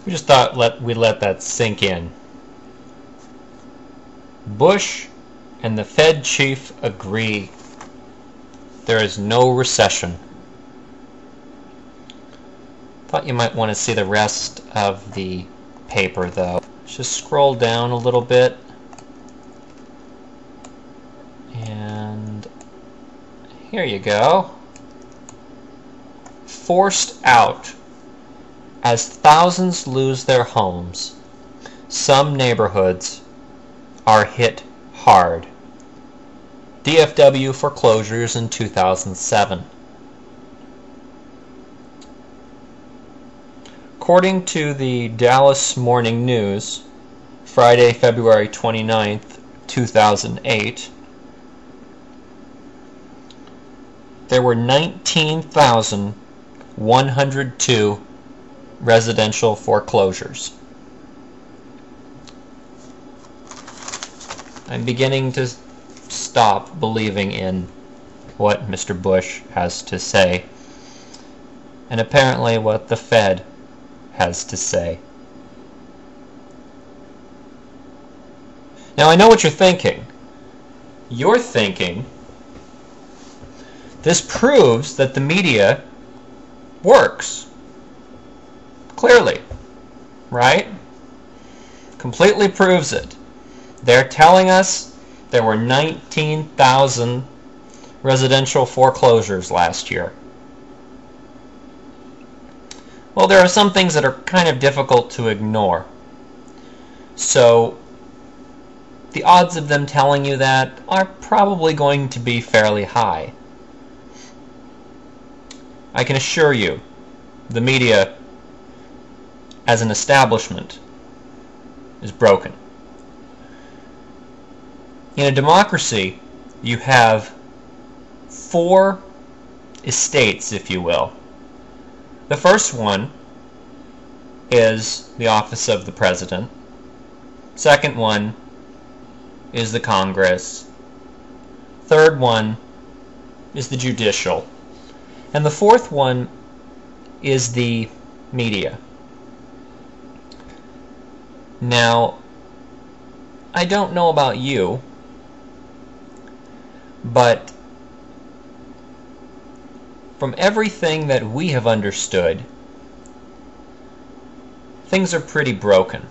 We just thought we'd let that sink in. Bush and the Fed chief agree. There is no recession. Thought you might want to see the rest of the paper, though. Just scroll down a little bit. And here you go. Forced out. As thousands lose their homes, some neighborhoods are hit hard. DFW foreclosures in 2007. According to the Dallas Morning News, Friday, February 29th, 2008, there were 19,102 residential foreclosures. I'm beginning to stop believing in what Mr. Bush has to say, and apparently what the Fed has to say. Now I know what you're thinking. You're thinking, this proves that the media works. Clearly, right? Completely proves it. They're telling us there were 19,000 residential foreclosures last year. Well, there are some things that are kind of difficult to ignore. So, the odds of them telling you that are probably going to be fairly high. I can assure you, the media as an establishment is broken. In a democracy, you have 4 estates, if you will. The first one is the office of the president. Second one is the Congress. Third one is the judicial. And the fourth one is the media. Now, I don't know about you, but from everything that we have understood, things are pretty broken.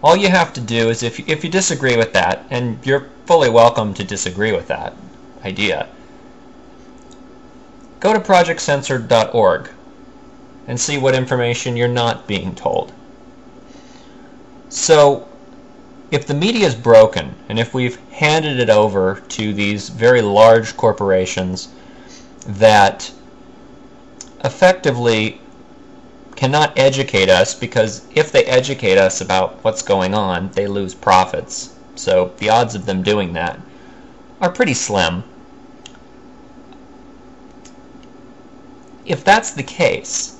All you have to do is, if you disagree with that, and you're fully welcome to disagree with that idea, go to projectcensored.org and see what information you're not being told. So, if the media is broken, and if we've handed it over to these very large corporations that effectively cannot educate us, because if they educate us about what's going on, they lose profits. So the odds of them doing that are pretty slim. If that's the case,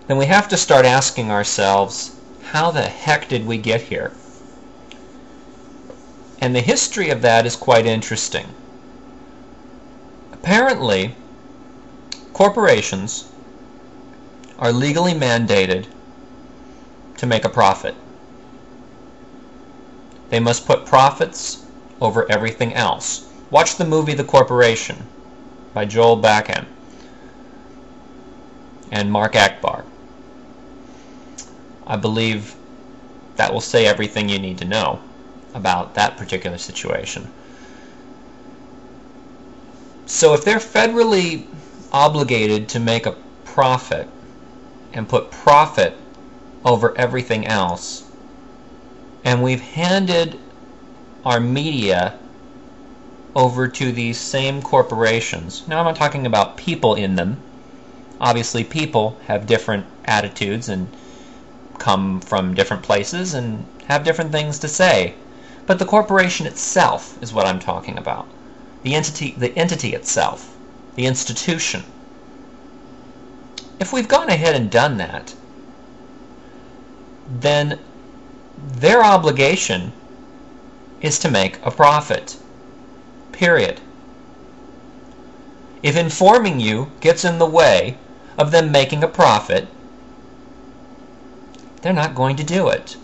then we have to start asking ourselves, how the heck did we get here? And the history of that is quite interesting. Apparently, corporations are legally mandated to make a profit. They must put profits over everything else. Watch the movie The Corporation by Joel Bachan and Mark Akbar. I believe that will say everything you need to know about that particular situation. So if they're federally obligated to make a profit and put profit over everything else, and we've handed our media over to these same corporations. Now I'm not talking about people in them. Obviously people have different attitudes and come from different places and have different things to say. But the corporation itself is what I'm talking about. The entity itself, the institution. If we've gone ahead and done that, then their obligation is to make a profit. Period. If informing you gets in the way of them making a profit, they're not going to do it.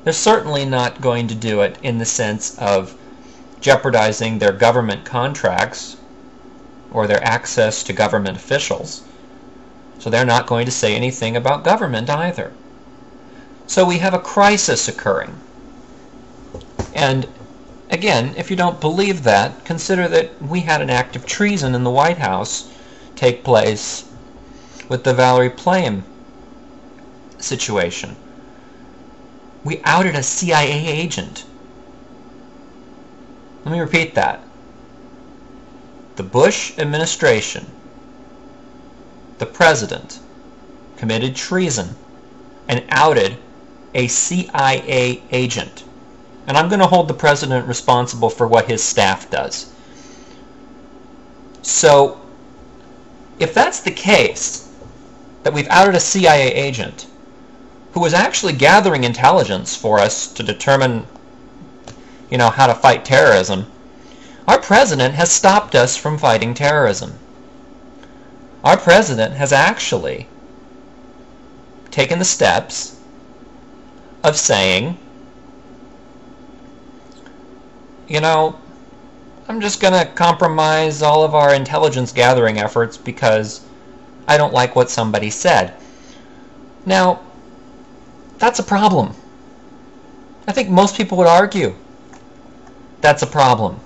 They're certainly not going to do it in the sense of jeopardizing their government contracts or their access to government officials. So they're not going to say anything about government either. So we have a crisis occurring. And again, if you don't believe that, consider that we had an act of treason in the White House take place with the Valerie Plame situation. We outed a CIA agent. Let me repeat that. The Bush administration, the president, committed treason and outed a CIA agent. And I'm going to hold the president responsible for what his staff does. So, if that's the case, that we've outed a CIA agent who was actually gathering intelligence for us to determine, how to fight terrorism, our president has stopped us from fighting terrorism. Our president has actually taken the steps of saying, I'm just going to compromise all of our intelligence gathering efforts because I don't like what somebody said. Now, that's a problem. I think most people would argue that's a problem.